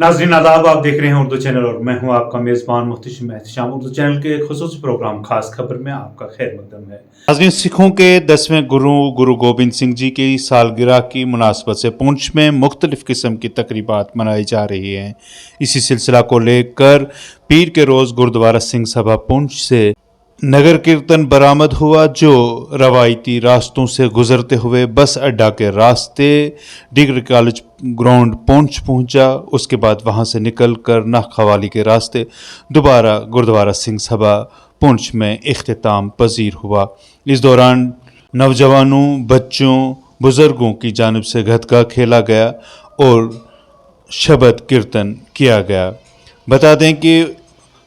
नाज़रीन आदाब, आप देख रहे हैं उर्दू चैनल और मैं हूं आपका मेज़बान मुहतशिम एहतशाम। उर्दू चैनल के खुसूसी प्रोग्राम खास खबर में आपका खैर मकदम है। नाज़रीन, सिखों के 10वें गुरु गोबिंद सिंह जी की सालगिरह की मुनासबत से पुंछ में मुख्तलिफ किस्म की तकरीबात मनाई जा रही हैं। इसी सिलसिला को लेकर पीर के रोज़ गुरुद्वारा सिंह सभा पुंछ से नगर कीर्तन बरामद हुआ, जो रवायती रास्तों से गुजरते हुए बस अड्डा के रास्ते डिग्री कॉलेज ग्राउंड पुंछ पहुंचा। उसके बाद वहां से निकलकर नाखवाली के रास्ते दोबारा गुरुद्वारा सिंह सभा पुंछ में इख्तिताम पजीर हुआ। इस दौरान नौजवानों, बच्चों, बुजुर्गों की जानिब से गतका खेला गया और शबद कीर्तन किया गया। बता दें कि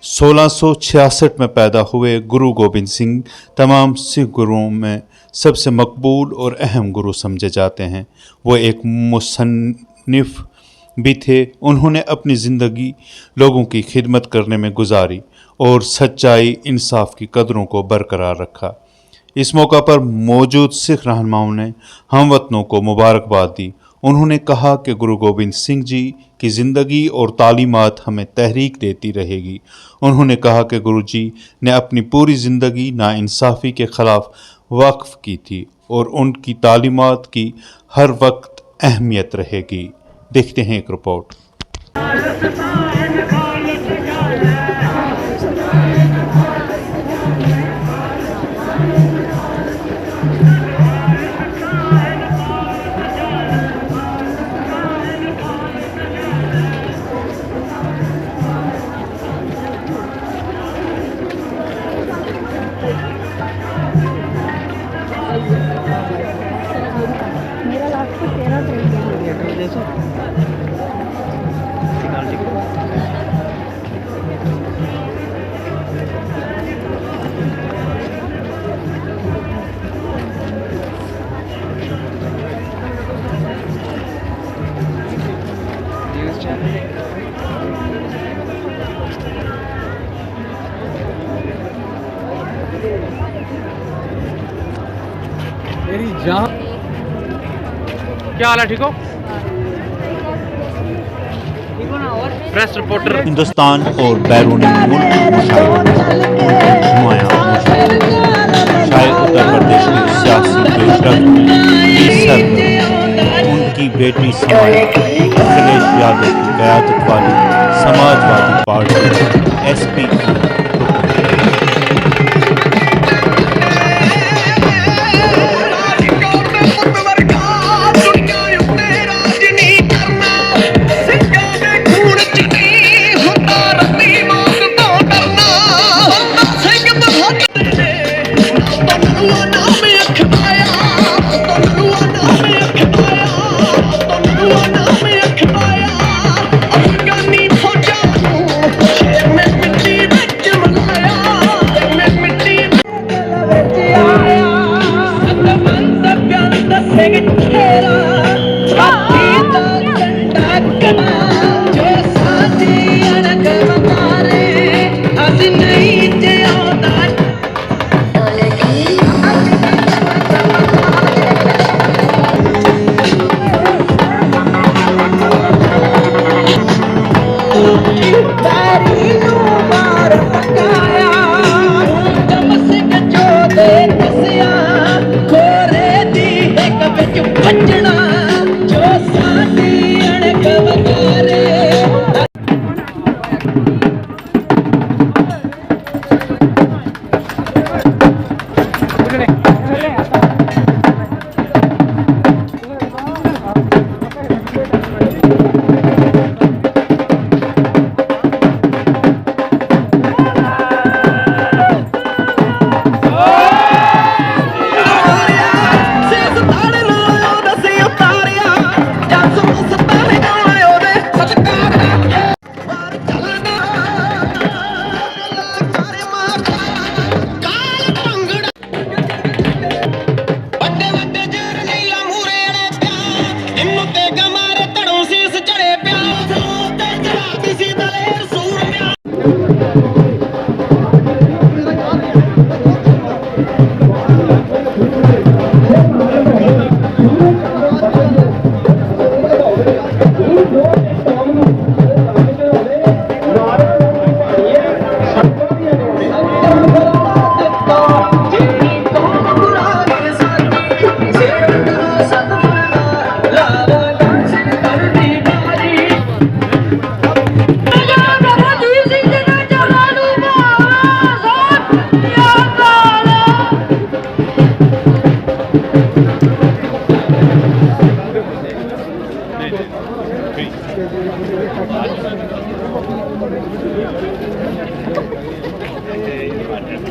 1666 में पैदा हुए गुरु गोबिंद सिंह तमाम सिख गुरुओं में सबसे मकबूल और अहम गुरु समझे जाते हैं। वो एक मुसन्निफ भी थे। उन्होंने अपनी ज़िंदगी लोगों की खिदमत करने में गुजारी और सच्चाई, इंसाफ की कदरों को बरकरार रखा। इस मौका पर मौजूद सिख रहनुमाओं ने हमवतनों को मुबारकबाद दी। उन्होंने कहा कि गुरु गोबिंद सिंह जी की ज़िंदगी और तालीमात हमें तहरीक देती रहेगी। उन्होंने कहा कि गुरु जी ने अपनी पूरी ज़िंदगी नाइंसाफ़ी के ख़िलाफ़ वक्फ़ की थी और उनकी तालीमात की हर वक्त अहमियत रहेगी। देखते हैं एक रिपोर्ट। मेरी जान, क्या हाल है? ठीक हो? प्रेस रिपोर्टर हिंदुस्तान और बैरूनी मुल्क शायद उत्तर प्रदेश के सियासी पेशरफ में उनकी बेटी समाया अखिलेश यादव की क़यादत वाली समाजवादी पार्टी SP ये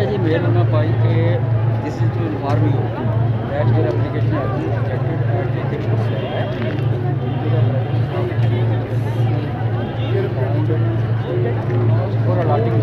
जी मेल होना पाई कि this is to inform you that your application has been rejected at the for allotting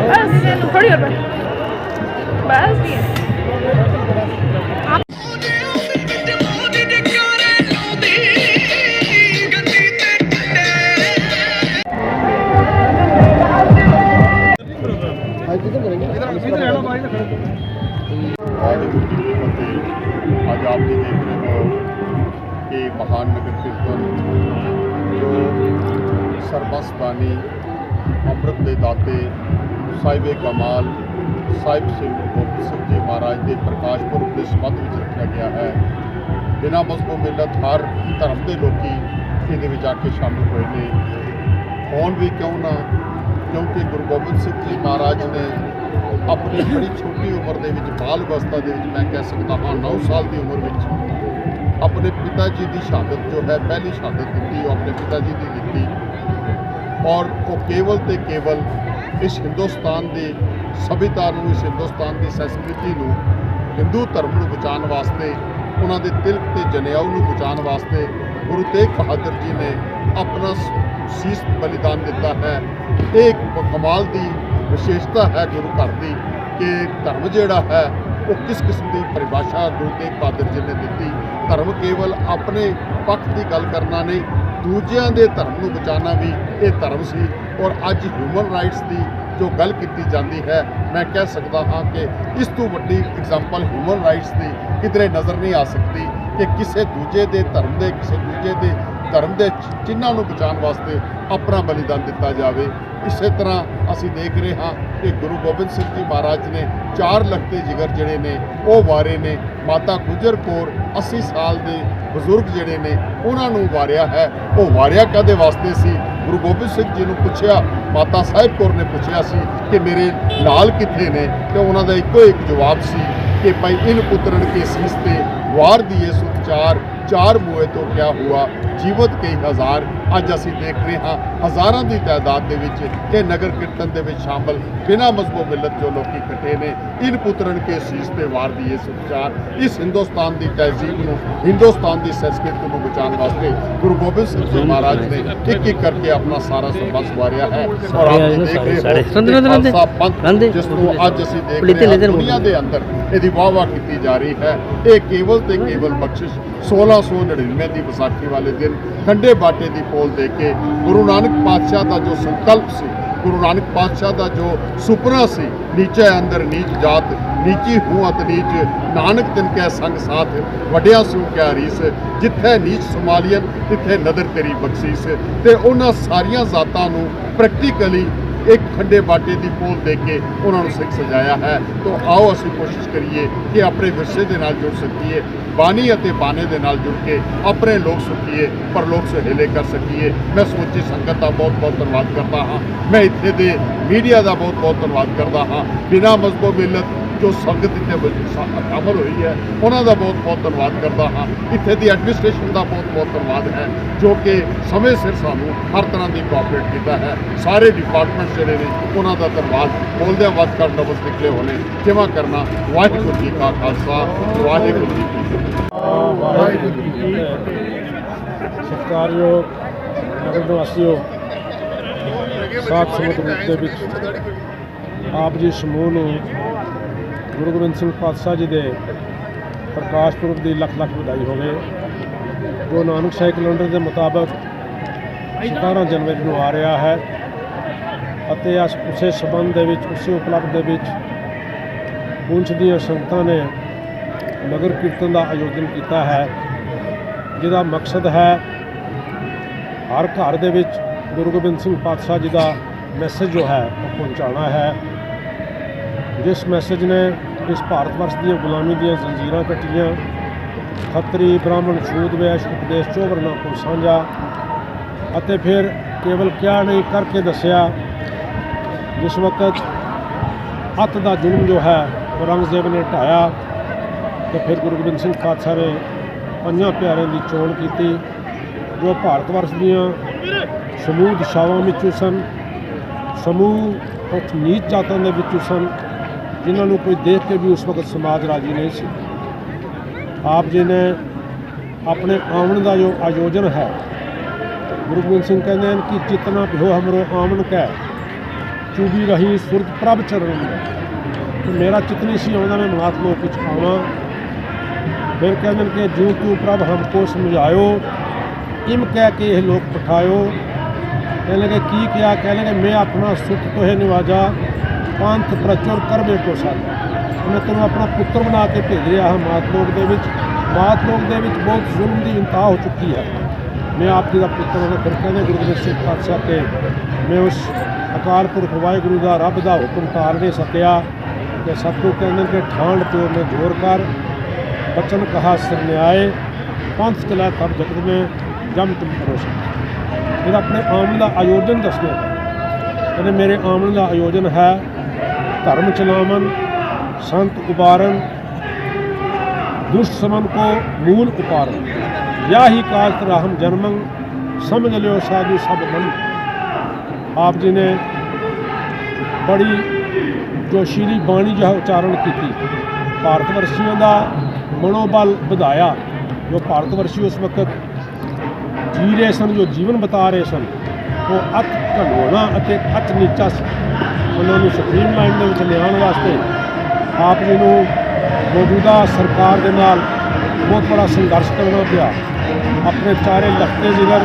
बस थोड़ी और बस ये आज आप भी देख रहे हो कि महान नगर कीर्तन जो सर्वस्तानी अमृत दे दाते साहिब कमाल साहिब सिंह गोबिंद सिंह जी महाराज के प्रकाश पुरब के संबंध में रखा गया है। बिना मजहब मिलत हर धर्म के लोग ये आके शामिल हुए हैं। होन भी क्यों ना, क्योंकि गुरु गोबिंद सिंह जी महाराज ने अपनी बड़ी छोटी उम्र के बाल अवस्था के मैं कह सकता हाँ 9 साल की उम्र में अपने पिता जी की शहादत जो है पहली शहादत दी अपने पिता जी की दी और वो केवल तो केवल इस हिंदुस्तान की सभ्यता इस हिंदुस्तान की संस्कृति को हिंदू धर्म को बचाने वास्ते उन्होंने तिलक के जनेऊ को बचाने वास्ते गुरु तेग बहादुर जी ने अपना शीश बलिदान दिता है। एक कमाल की विशेषता है गुरु घर की कि धर्म जोड़ा है वो किस किस्म की परिभाषा गुरु तेग बहादुर जी ने दी। धर्म केवल अपने पक्ष की गल करना नहीं, दूजियां दे धर्म को बचाना भी ये धर्म सी। और अज ह्यूमन राइट्स की जो गल की जाती है मैं कह सकता हाँ कि इस तो वड्डी एग्जाम्पल ह्यूमन राइट्स की किधरे नज़र नहीं आ सकती कि किसी दूजे के धर्म के किसी दूजे के धर्म के चिन्हों को बचाने वास्ते अपना बलिदान दिता जाए। इस तरह असी देख रहे हाँ कि गुरु गोबिंद सिंह जी महाराज ने 4 लखते जिगर जड़े ने वो वारे ने। माता गुजर कौर 80 साल के बजुर्ग जड़े ने उन्होंने वारिया है। वो वारिया कदे वास्ते सी? गुरु गोबिंद सिंह जी ने पूछा, माता साहिब कौर ने पूछा सी कि मेरे लाल कितने ने, तो उन्होंने एको एक जवाब सी कि भाई इन पुत्रन के शीस पे वार दिए सुत चार मुए तो क्या हुआ जीवत कई हज़ार। अज असी देख रहे हाँ हज़ारों की तादाद के नगर कीर्तन के शामिल बिना मजहब मिलत जो लोग इकट्ठे ने इन पुत्रन के शीस पे वार दिए सुचार। इस हिंदुस्तान की तहजीब को हिंदुस्तान की संस्कृति को बचाने वास्ते गुरु गोबिंद सिंह जी महाराज ने एक करके अपना सारा सर्वस्व वारिया है। और आप देख रहे हो खालसा पंथ जिसको अज असी देख रहे हैं दुनिया के अंदर यदि वाह वाह की जा रही है। ये केवल तो केवल बख्शिश 1699 की विसाखी वाले दिन खंडे बाटे की पोल दे के गुरु नानक पातशाह का जो संकल्प से, गुरु नानक पातशाह का जो सुपना से, नीचे अंदर नीच जात नीची हूँ अत नीच नानक तिनकै संग साथ वड्या सू क्या रीस, जिथे नीच संभालियन तिथे नदर तेरी बख्शीस। ते उन्हां सारियां जातां नूं प्रैक्टिकली एक खंडे बाटे की पोल दे के उन्होंने सिख सजाया है। तो आओ असी कोशिश करिए कि अपने विरसे के नाल जुड़ सकीए, बानी अते बाने के नाल जुड़ के अपने लोग सुखीए पर लोग सुहेले कर सकीए। मैं समुची संगत का बहुत बहुत धन्यवाद करता हाँ। मैं इत्थे दे मीडिया का बहुत बहुत धन्यवाद करता हाँ। बिना मजहब मिलत जो संगत इतने शामिल हुई है उन्होंने बहुत बहुत धन्यवाद करता हाँ। इत्थे दी एडमिनिस्ट्रेशन का बहुत बहुत धन्यवाद है जो कि समय सिर सानू हर तरह की कोऑपरेट किया है। सारे डिपार्टमेंट जोड़े ने उन्होंने धन्यवाद बोलदे वध कर लफ्ज़ निकले होने जिमा करना। वाहिगुरू जी का खालसा वाहिगुरू जी की सत्कारयोग नगर निवासियों सात समुद्र के बीच ਆਪ ਜੀ ਸਮੂਹ ਨੂੰ ਗੁਰੂ ਗੋਬਿੰਦ ਸਿੰਘ ਪਾਤਸ਼ਾਹ ਜੀ ਦੇ ਪ੍ਰਕਾਸ਼ ਪੁਰਬ ਦੀ ਲੱਖ ਲੱਖ ਵਧਾਈ ਹੋਵੇ। ਜੋ ਨਾਨਕ ਸ਼ਾਹੀ ਕੈਲੰਡਰ ਦੇ ਮੁਤਾਬਕ 17 ਜਨਵਰੀ ਨੂੰ ਆ ਰਿਹਾ ਹੈ ਅਤੇ ਉਸੇ ਸੰਬੰਧ ਦੇ ਵਿੱਚ ਉਸੇ ਉਪਲਬਧ ਦੇ ਵਿੱਚ ਪੁੰਛ ਦੀਆਂ ਸੰਗਤਾਂ ਨੇ ਨਗਰ ਕੀਰਤਨ ਦਾ ਆਯੋਜਨ ਕੀਤਾ ਹੈ, ਜਿਹਦਾ ਮਕਸਦ ਹੈ ਹਰ ਘਰ ਦੇ ਵਿੱਚ ਗੁਰੂ ਗੋਬਿੰਦ ਸਿੰਘ ਪਾਤਸ਼ਾਹ ਜੀ ਦਾ ਮੈਸੇਜ ਜੋ ਹੈ ਉਹ ਪਹੁੰਚਾਉਣਾ ਹੈ, ਜਿਸ ਮੈਸੇਜ ਨੇ ਇਸ ਭਾਰਤ ਵਰਸ਼ ਦੀਆਂ ਗੁਲਾਮੀ ਦੀਆਂ ਜ਼ੰਜੀਰਾਂ ਕੱਟੀਆਂ, ਖੱਤਰੀ ਬ੍ਰਾਹਮਣ ਛੂਤ ਵੈਸ਼ ਉਪਦੇਸ਼ 4 ਵਰਨਾਂ ਕੋਲ ਸਾਂਝਾ, ਅਤੇ ਫਿਰ ਕੇਵਲ ਕਿਹਾ ਨਹੀਂ ਕਰਕੇ ਦੱਸਿਆ। ਜਿਸ ਵਕਤ ਅੱਤ ਦਾ ਜ਼ੁਲਮ ਜੋ ਹੈ ਔਰੰਗਜ਼ੇਬ ਨੇ ਢਾਇਆ ਤੇ ਫਿਰ ਗੁਰੂ ਗੋਬਿੰਦ ਸਿੰਘ ਪਾਤਸ਼ਾਹ ਨੇ 5 ਪਿਆਰਿਆਂ ਦੀ ਚੋਣ ਕੀਤੀ, ਜੋ ਭਾਰਤ ਵਰਸ਼ ਦੀਆਂ ਸਮੂਹ ਦਿਸ਼ਾਵਾਂ ਵਿੱਚੋਂ ਸਨ, ਸਮੂਹ ਉੱਚ ਨੀਚ ਜਾਤਾਂ ਦੇ ਵਿੱਚੋਂ ਸਨ, ਜਿਨ੍ਹਾਂ ਨੂੰ ਕੋਈ ਦੇਖ ਕੇ ਵੀ ਉਸ ਵਕਤ ਸਮਾਜ ਰਾਜੀ ਨਹੀਂ ਸੀ। ਆਪ ਜੀ ਨੇ ਆਪਣੇ ਆਵਣ ਦਾ ਜੋ ਆਯੋਜਨ ਹੈ, ਗੁਰੂ ਗੋਬਿੰਦ ਸਿੰਘ ਕਹਿੰਦੇ ਹਨ ਕਿ ਜਿਤਨਾ ਭਿਓ ਹਮਰੋ ਆਵਣ ਕਹਿ ਚੂਬੀ ਰਹੀ ਸੁਰਤ ਪ੍ਰਭ ਚਰਨ में। तो मेरा चितनी सी आना मैं मात लोग कुछ आना, फिर कहते कि जो तू प्रभ हमको समझायो इम कह के यह लोग पठायो। कहने लगे की क्या, कहने लगे मैं अपना सुख तो है निवाजा पंथ प्रचुर कर बेटो साथ, मैं तेन अपना पुत्र बना के भेज रहा हाँ मात लोग के बहुत जुल्म की इंतहा हो चुकी है, मैं आप जी का पुत्र होना। फिर कहने गुरु गोबिंद सिंह पातशाह के मैं उस अकाल पुरख वाहिगुरू का रब का हुक्म टाल नहीं सकिया कि सतगुरु कहने के ठांड प्यो में जोर कर बचन कहा सिर न्याय पंथ चला तब जगत में जम तुम परोसे। फिर अपने आमन का आयोजन दसने कहते मेरे आमन का आयोजन है धर्म चलावन संत उबारन दुष्ट समन को मूल उपारन, या ही काज राहम जन्मं समझ लियो साधु सब मन। आप जी ने बड़ी जोशीली बाणी जो है उच्चारण की, भारत वर्षियों का मनोबल बढ़ाया। जो भारत वर्षी उस वक्त जी रहे सन, जो जीवन बता रहे सन, वो अत घनोना अत नीचा सी, उन्होंने सुप्रीम लाइन में लिया वास्ते आप जी को मौजूदा सरकार के नाल बहुत बड़ा संघर्ष करना पिया। अपने चारे लखते जिगर,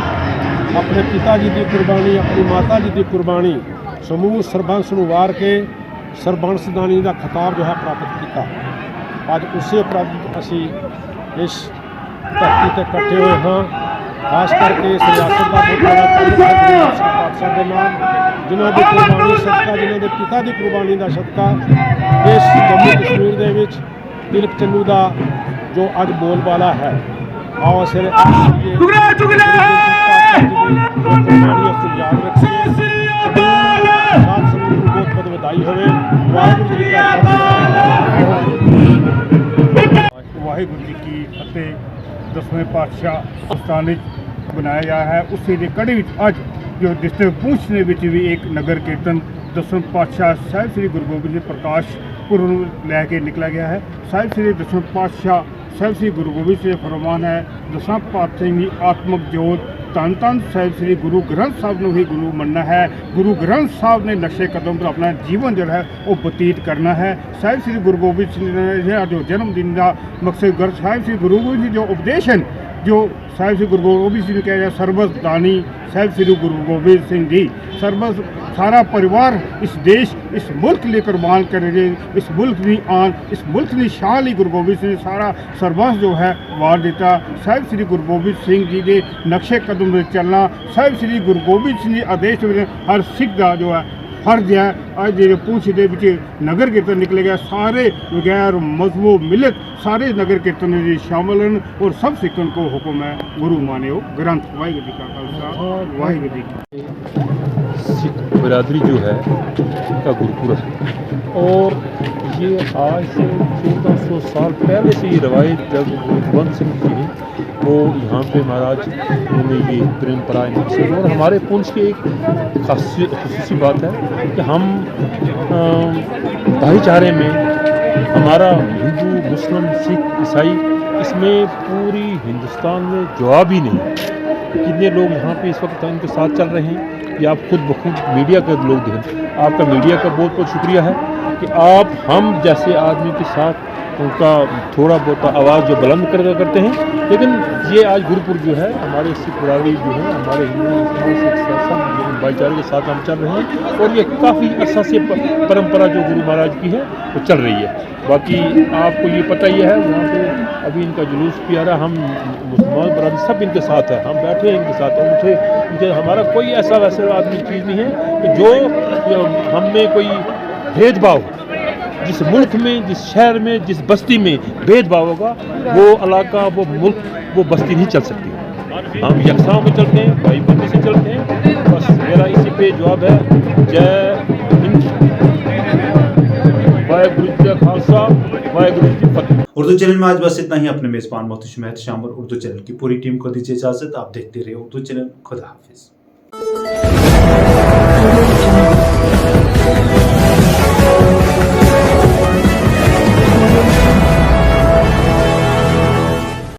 अपने पिता जी की कुर्बानी, अपनी माता जी की कुर्बानी, समूह सरबंस नूं वार के सरबंसदानी का खिताब जो है प्राप्त किया। अज उसे उपलब्ध असी इस धरती पर इकट्ठे हुए हाँ, खास करके इस रियासत का बहुत बड़ा पातशाह के नाम, जिन्हों की कुर्बानी सदका, जिन्हों के पिता की कुर्बानी का सदका इस जम्मू कश्मीर के विच तिलक चन्नू का जो अज बोलबाला है, आओ अस याद रखिए। साथ समूह को बहुत बहुत बधाई होवे। वाहिगुरू जी का वाहिगुरू जी की फतेह। 10वें पातशाह स्थान बनाया गया है, उसी की कड़ी अज जो डिस्ट्रिक्ट पुंछ ने भी एक नगर कीर्तन 10वें पातशाह साहिब श्री गुरु गोबिंद जी प्रकाश पुरब लैके निकला गया है। साहिब श्री 10वें पातशाह साहिब श्री गुरु गोबिंद सिंह फरमान है, 10वां पातशाह की आत्मक जोत धन धन साहिब श्री गुरु ग्रंथ साहब को ही गुरु मनना है। गुरु ग्रंथ साहब ने नक्शे कदम पर अपना जीवन जो है वो बतीत करना है। साहिब श्री गुरु गोबिंद सिंह ने जो जन्मदिन का मकसद गर्ज साहिब श्री गुरु गोबिंद सिंह जो उपदेश हैं, जो साहिब श्री गुरु गोबिंद सिंह कहा जाए सर्वस दानी साहिब श्री गुरु गोबिंद सिंह जी, सर्वस सारा परिवार इस देश इस मुल्क लिए कुर्बान करेंगे, इस मुल्क की आन इस मुल्क की शान ही गुरु गोबिंद सिंह सारा सर्वस जो है वार दिता। साहिब श्री गुरु गोबिंद सिंह जी के नक्शे कदम में चलना, साहिब श्री गुरु गोबिंद सिंह जी आदेश में हर सिख का जो है फर्ज है। अज जो पुंछ के नगर कीर्तन निकले गए, सारे बगैर मजहब मिलत सारे नगर कीर्तन में शामिल हैं और सब सिखन को हुक्म है गुरु मान्यो ग्रंथ। वाहिगुरू जी का खालसा वाहिगुरू जी की। सिख बिरादरी जो है का गुरुपुरब है, और ये आज से 1400 साल पहले से ये रवायत जब गुरुवंत सिंह जी वो यहाँ पे महाराज उन्होंने ये परंपरा और हमारे पुंछ की एक खासी बात है कि हम भाईचारे में हमारा हिंदू मुस्लिम सिख ईसाई इसमें पूरी हिंदुस्तान में जवाब ही नहीं। कितने लोग यहाँ पे इस वक्त इनके साथ चल रहे हैं, ये आप खुद ब खुद मीडिया के लोग देखें। आपका मीडिया का बहुत बहुत शुक्रिया है कि आप हम जैसे आदमी के साथ उनका थोड़ा बहुत आवाज़ जो बुलंद करते हैं। लेकिन ये आज गुरुपुर जो है हमारे सिख बिरादरी जो है, हमारे हिंदू मुस्लिम सिख सब भाईचारे के साथ हम चल रहे हैं और ये काफ़ी अर्सा से परंपरा जो गुरु महाराज की है वो चल रही है। बाकी आपको ये पता ही है, यहाँ पे अभी इनका जुलूस भी आ रहा है, हम मुसलमान बरादरी सब इनके साथ है, हम बैठे हैं इनके साथ और मुझे हमारा कोई ऐसा वैसे आदमी चीज़ नहीं है कि जो हम में कोई भेदभाव, जिस मुल्क में, जिस शहर में, जिस बस्ती में भेदभाव होगा वो इलाका, वो मुल्क, वो बस्ती नहीं चल सकती। हम यकसा होकर चलते हैं, भाई बंदी से चलते हैं। बस मेरा इसी पे जवाब है। जय हिंद, वाहेगुरु जी का खालसा, वाहेगुरु जी की फतेह। उर्दू चैनल में आज बस इतना ही। अपने मेजबान मोहतशिम एहतशाम और उर्दू चैनल की पूरी टीम को दीजिए इजाजत। आप देखते रहिए उर्दू चैनल। खुदा हाफिज।